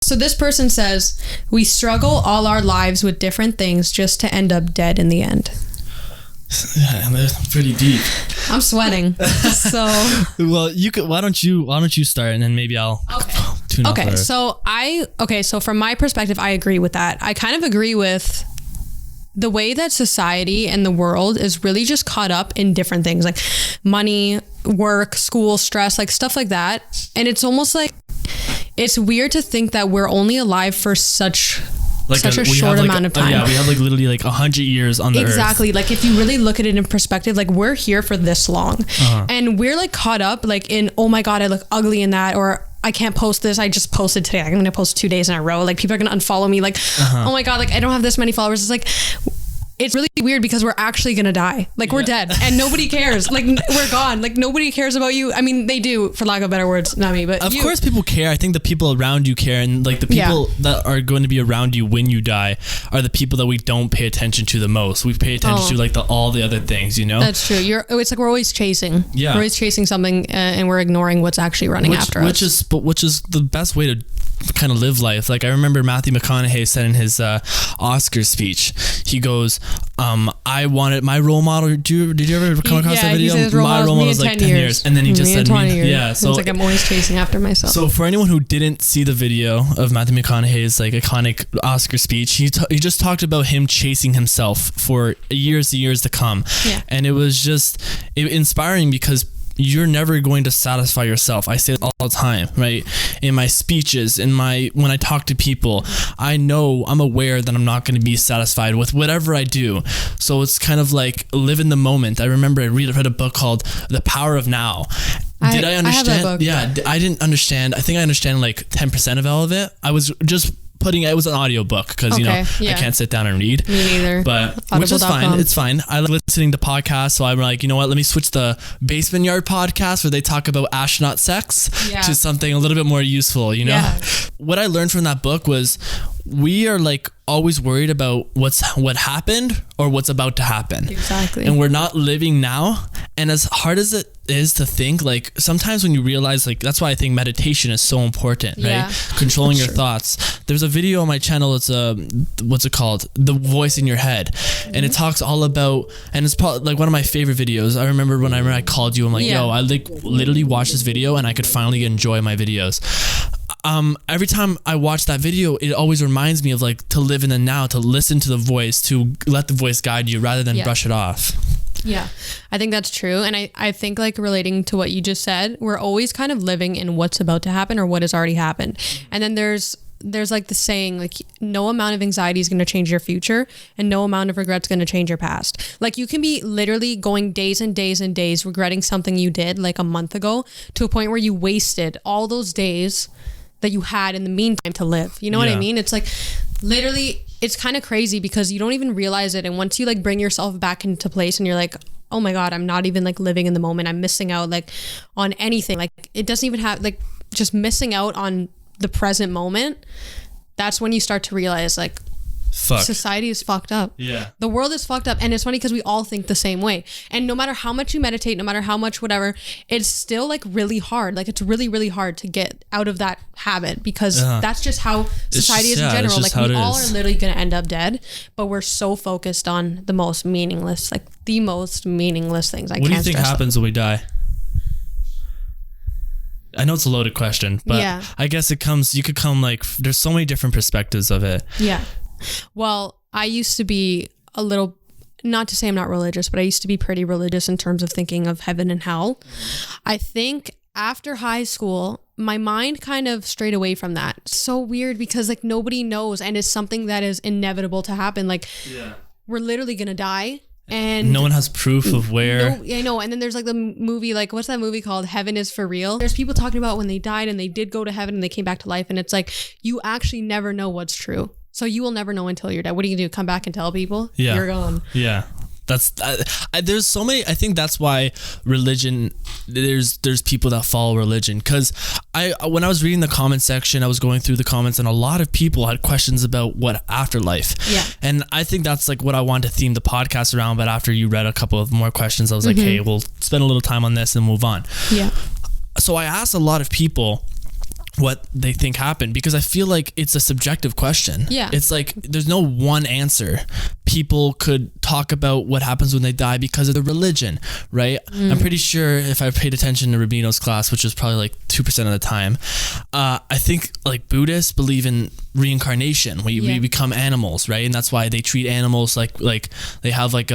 So this person says, we struggle all our lives with different things just to end up dead in the end. Yeah, that's pretty deep. I'm sweating. So well, you could. Why don't you start, and then maybe I'll. Okay. Okay. So from my perspective, I agree with that. I kind of agree with the way that society and the world is really just caught up in different things like money, work, school, stress, like stuff like that. And it's almost like it's weird to think that we're only alive for such a short amount of time. Yeah, we have like literally like 100 years on the earth. Exactly. Like if you really look at it in perspective, like we're here for this long, and we're like caught up like in, oh my God, I look ugly in that, or I can't post this. I just posted today. I'm going to post 2 days in a row. Like people are going to unfollow me. Like, oh my God, like I don't have this many followers. It's like, it's really weird because we're actually going to die. Like we're dead and nobody cares. Like we're gone. Like nobody cares about you. I mean, they do, for lack of better words, not me, but of course people care. I think the people around you care, and like the people that are going to be around you when you die are the people that we don't pay attention to the most. We pay attention to like all the other things, you know? That's true. It's like we're always chasing. Yeah. We're always chasing something and we're ignoring what's actually running after us. Which is the best way to kind of live life. Like I remember Matthew McConaughey said in his Oscar speech, he goes, I wanted my role model. Did you ever come across that video? My role model was like 10 years. And then he just said, 20 years. Yeah. So it's like I'm always chasing after myself. So for anyone who didn't see the video of Matthew McConaughey's like iconic Oscar speech, he just talked about him chasing himself for years to come. Yeah. And it was just inspiring because you're never going to satisfy yourself. I say it all the time, right? In my speeches, when I talk to people, I'm aware that I'm not going to be satisfied with whatever I do. So it's kind of like live in the moment. I remember I read a book called The Power of Now. Did I understand? I have that book. Yeah, I didn't understand. I think I understand like 10% of all of it. I was just it was an audio book because I can't sit down and read. Me neither. But which is fine. It's fine. I like listening to podcasts, so I'm like, you know what? Let me switch the Basement Yard podcast where they talk about astronaut sex to something a little bit more useful. You know, what I learned from that book was we are like always worried about what happened or what's about to happen. Exactly. And we're not living now. And as hard as it is to think, like sometimes when you realize, like that's why I think meditation is so important, right? Controlling your thoughts. There's a video on my channel. It's what's it called? The Voice in Your Head. And it talks all about, and it's probably like one of my favorite videos. I remember when I called you, I'm like, yo, I like literally watched this video and I could finally enjoy my videos. Every time I watch that video, it always reminds me of like to live in the now, to listen to the voice, to let the voice guide you rather than brush it off. Yeah, I think that's true. And I think like relating to what you just said, we're always kind of living in what's about to happen or what has already happened. And then there's like the saying, like no amount of anxiety is going to change your future and no amount of regret's going to change your past. Like you can be literally going days and days and days regretting something you did like a month ago to a point where you wasted all those days that you had in the meantime to live. You know what I mean? It's like literally, it's kind of crazy because you don't even realize it. And once you like bring yourself back into place and you're like, oh my God, I'm not even like living in the moment. I'm missing out like on anything. Like it doesn't even have like just missing out on the present moment. That's when you start to realize like, society is fucked up. Yeah. The world is fucked up. And it's funny because we all think the same way. And no matter how much you meditate, no matter how much whatever, it's still like really hard. Like it's really, really hard to get out of that habit because that's just how society is in general. Like we all are literally going to end up dead, but we're so focused on the most meaningless things. What do you think happens when we die? I know it's a loaded question, but I guess you could come like, there's so many different perspectives of it. Yeah. Well, I used to be a little, not to say I'm not religious, but I used to be pretty religious in terms of thinking of heaven and hell. I think after high school, my mind kind of strayed away from that. It's so weird because like nobody knows and it's something that is inevitable to happen. Like we're literally going to die. And no one has proof of where. No, I know. And then there's like the movie, like what's that movie called? Heaven is for Real. There's people talking about when they died and they did go to heaven and they came back to life. And it's like, you actually never know what's true. So you will never know until you're dead. What are you gonna do? Come back and tell people? Yeah. You're gone. Yeah. That's there's so many. I think that's why religion. There's people that follow religion because when I was reading the comment section, I was going through the comments and a lot of people had questions about what afterlife. Yeah. And I think that's like what I wanted to theme the podcast around. But after you read a couple of more questions, I was like, hey, we'll spend a little time on this and move on. Yeah. So I asked a lot of people, what they think happened, because I feel like it's a subjective question. Yeah. It's like there's no one answer. People could talk about what happens when they die because of the religion, right? I'm pretty sure if I paid attention to Rubino's class, which was probably like 2% of the time, I think like Buddhists believe in reincarnation. We become animals, right? And that's why they treat animals like they have like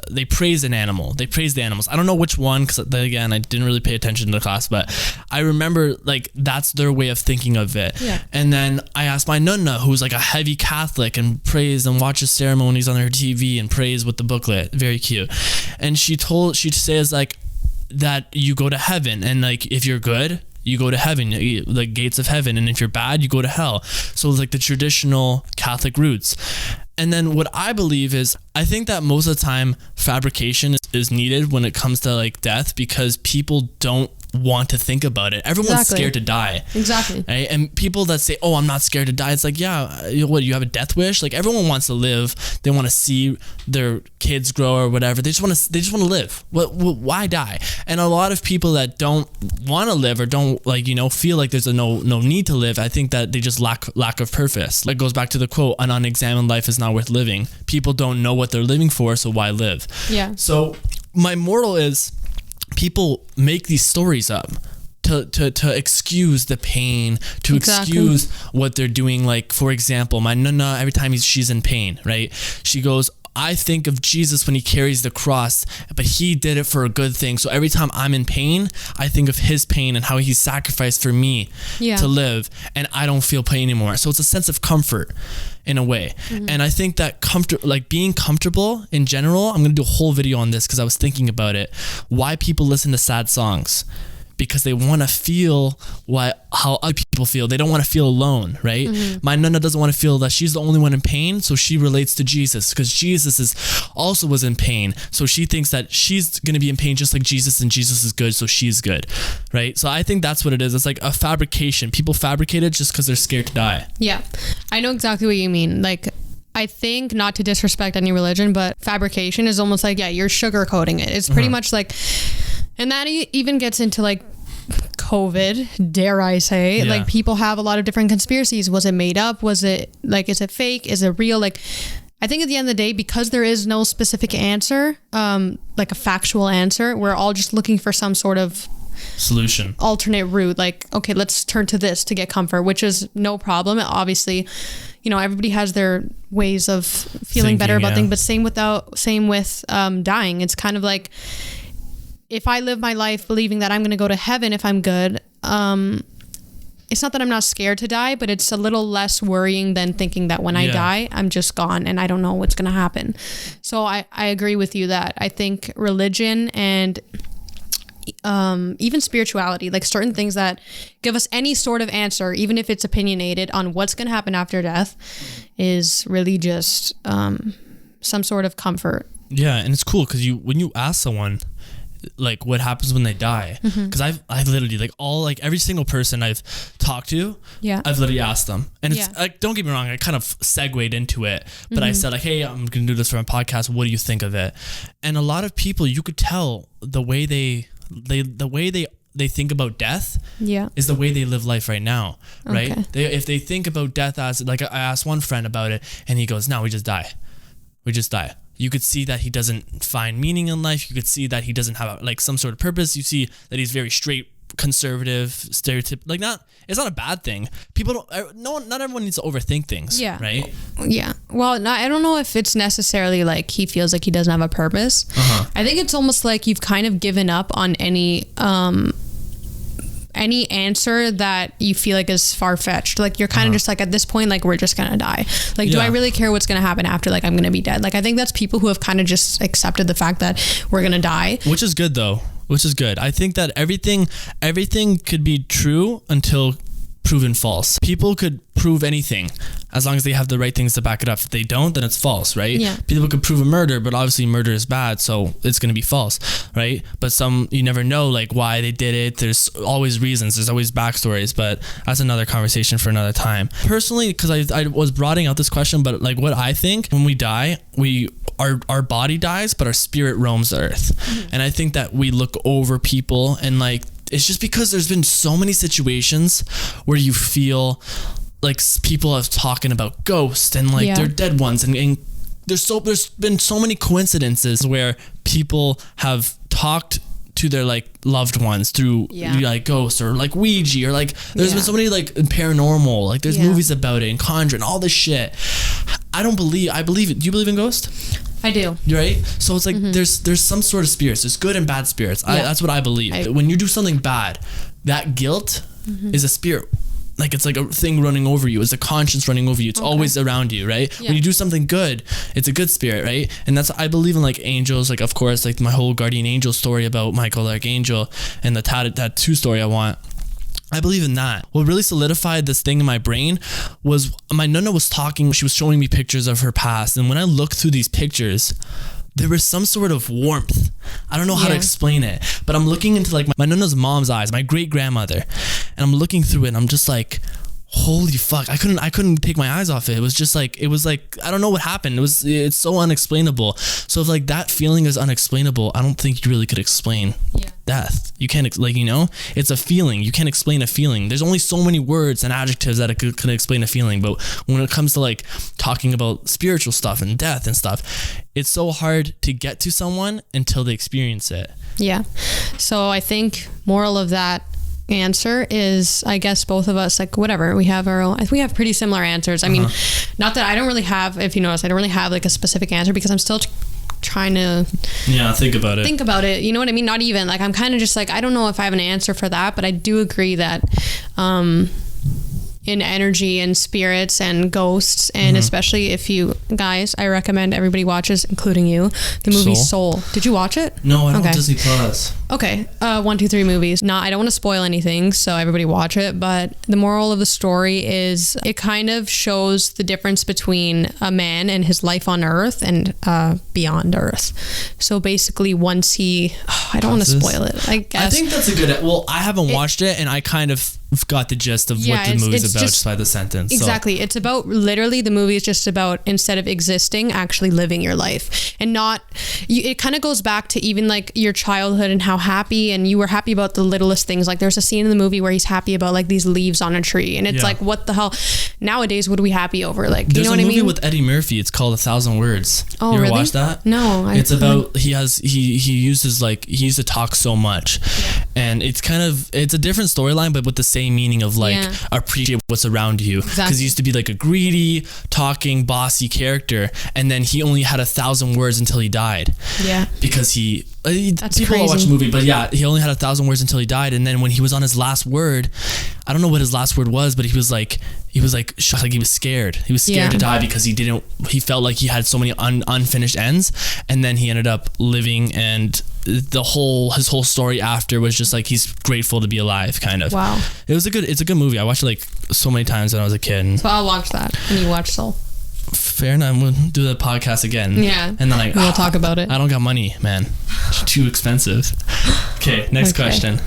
they praise an animal. They praise the animals. I don't know which one, because again, I didn't really pay attention to the class, but I remember like that's their way of thinking of it. Yeah. And then I asked my nonna, who's like a heavy Catholic and prays and watches ceremonies on her TV and prays with the booklet. Very cute. And she says like that you go to heaven, and like if you're good, you go to heaven, the gates of heaven, and if you're bad, you go to hell. So like the traditional Catholic roots. And then what I believe is, I think that most of the time fabrication is needed when it comes to like death, because people don't want to think about it. Everyone's scared to die. Exactly. Right? And people that say, oh, I'm not scared to die, it's like, yeah, what, you have a death wish? Like everyone wants to live. They want to see their kids grow or whatever. They just want to live. Why die? And a lot of people that don't want to live or don't like, feel like there's no need to live, I think that they just lack of purpose. Like goes back to the quote, an unexamined life is not worth living. People don't know what they're living for, so why live? Yeah. So my moral is, people make these stories up to excuse the pain, to excuse what they're doing. Like, for example, my nonna, every time she's in pain, right? She goes, I think of Jesus when he carries the cross, but he did it for a good thing. So every time I'm in pain, I think of his pain and how he sacrificed for me to live, and I don't feel pain anymore. So it's a sense of comfort in a way. And I think that being comfortable in general, I'm going to do a whole video on this because I was thinking about it, why people listen to sad songs. Because they want to feel how other people feel. They don't want to feel alone, right? My nonna doesn't want to feel that she's the only one in pain, so she relates to Jesus, because Jesus also was in pain. So she thinks that she's going to be in pain just like Jesus, and Jesus is good, so she's good, right? So I think that's what it is. It's like a fabrication. People fabricate it just because they're scared to die. Yeah, I know exactly what you mean. Like, I think, not to disrespect any religion, but fabrication is almost like, you're sugarcoating it. It's pretty much like... And that even gets into like COVID, dare I say. Like people have a lot of different conspiracies. Was it made up? Was it like, is it fake? Is it real? Like, I think at the end of the day, because there is no specific answer, like a factual answer, we're all just looking for some sort of solution, alternate route. Like, okay, let's turn to this to get comfort, which is no problem. Obviously, everybody has their ways of feeling better about things, but same with dying. It's kind of like, if I live my life believing that I'm going to go to heaven if I'm good, it's not that I'm not scared to die, but it's a little less worrying than thinking that when I die, I'm just gone and I don't know what's going to happen. So I agree with you that I think religion and even spirituality, like certain things that give us any sort of answer, even if it's opinionated on what's going to happen after death, is really just some sort of comfort. Yeah, and it's cool because when you ask someone like what happens when they die, because I've literally like every single person I've talked to, I've literally asked them, and it's like, don't get me wrong, I kind of segued into it, but I said like, hey, I'm gonna do this for my podcast, what do you think of it? And a lot of people, you could tell the way they think about death is the way they live life right now, right? If they think about death as, like, I asked one friend about it and he goes, no, we just die. You could see that he doesn't find meaning in life. You could see that he doesn't have like some sort of purpose. You see that he's very straight, conservative, stereotype. Like, it's not a bad thing. Not everyone needs to overthink things. Yeah. Right. Yeah. Well, I don't know if it's necessarily like he feels like he doesn't have a purpose. I think it's almost like you've kind of given up on any answer that you feel like is far-fetched. Like, you're kind of just like, at this point, like, we're just gonna die. Like, do I really care what's gonna happen after, like, I'm gonna be dead? Like, I think that's people who have kind of just accepted the fact that we're gonna die. Which is good, though. I think that everything could be true until proven false. People could prove anything as long as they have the right things to back it up. If they don't, then it's false, right? Yeah. People could prove a murder, but obviously murder is bad, so it's going to be false, right? But you never know, like, why they did it. There's always reasons. There's always backstories, but that's another conversation for another time. Personally, because I was broadening out this question, but like what I think, when we die, our body dies, but our spirit roams the earth. And I think that we look over people and like it's just because there's been so many situations where you feel like people are talking about ghosts and like they're dead ones, and there's been so many coincidences where people have talked to their like loved ones through like ghosts or like Ouija, or like there's been so many like paranormal, like there's movies about it and Conjuring, all this shit. I believe it. Do you believe in ghosts? I do. Right? So it's like there's some sort of spirits. There's good and bad spirits. That's what I believe. When you do something bad, that guilt is a spirit. Like it's like a thing running over you. It's a conscience running over you. It's always around you, right? When you do something good, it's a good spirit, right? And that's, I believe in like angels, like of course, like my whole guardian angel story about Michael Archangel and the tattoo story I want. I believe in that. What really solidified this thing in my brain was my nonna was talking, she was showing me pictures of her past. And when I looked through these pictures, there was some sort of warmth. I don't know how to explain it, but I'm looking into like my nonna's mom's eyes, my great grandmother, and I'm looking through it and I'm just like, holy fuck, I couldn't take my eyes off it. It was just like, I don't know what happened. It's so unexplainable. So if like that feeling is unexplainable, I don't think you really could explain death. You can't, like, you know, it's a feeling. You can't explain a feeling. There's only so many words and adjectives that could explain a feeling. But when it comes to like talking about spiritual stuff and death and stuff, it's so hard to get to someone until they experience it. Yeah. So I think moral of that answer is, I guess both of us, like, whatever, we have pretty similar answers. I mean, not that I don't really have, if you notice, I don't really have like a specific answer because I'm still trying to think about it, you know what I mean? Not even like, I'm kind of just like, I don't know if I have an answer for that, but I do agree that in energy and spirits and ghosts, and especially if you guys, I recommend everybody watches, including you, the movie Soul. Did you watch it? No, I don't have Disney Plus. Okay, 1, 2, 3 movies. I don't want to spoil anything, so everybody watch it, but the moral of the story is it kind of shows the difference between a man and his life on Earth and beyond Earth. So basically once he, I don't want to spoil it, I guess. I think that's a good, well, I haven't watched it, and I kind of got the gist of what the movie's about just by the sentence. Exactly. So. It's about, literally the movie is just about, instead of existing, actually living your life. And not, it kind of goes back to even like your childhood and how happy, and you were happy about the littlest things. Like there's a scene in the movie where he's happy about like these leaves on a tree, and it's like, what the hell? Nowadays, what are we happy over? Like, you know what I mean? There's a movie with Eddie Murphy. It's called 1,000 Words. Oh, you ever really? watched that? No. It's about, he used to talk so much, and it's a different storyline, but with the same meaning of like, appreciate what's around you. Because he used to be like a greedy, talking, bossy character, and then he only had 1,000 words until he died. Yeah. Because that's people crazy. Watch the movie, but he only had 1,000 words until he died, and then when he was on his last word, I don't know what his last word was, but he was shocked, like he was scared. He was scared to die because he felt like he had so many unfinished ends, and then he ended up living, and his whole story after was just like he's grateful to be alive, kind of. Wow. It's a good movie. I watched it like so many times when I was a kid. So I'll watch that when you watch Soul. Fair enough. We'll do the podcast again. Yeah. And then we'll talk about it. I don't got money, man. It's too expensive. Okay, next question.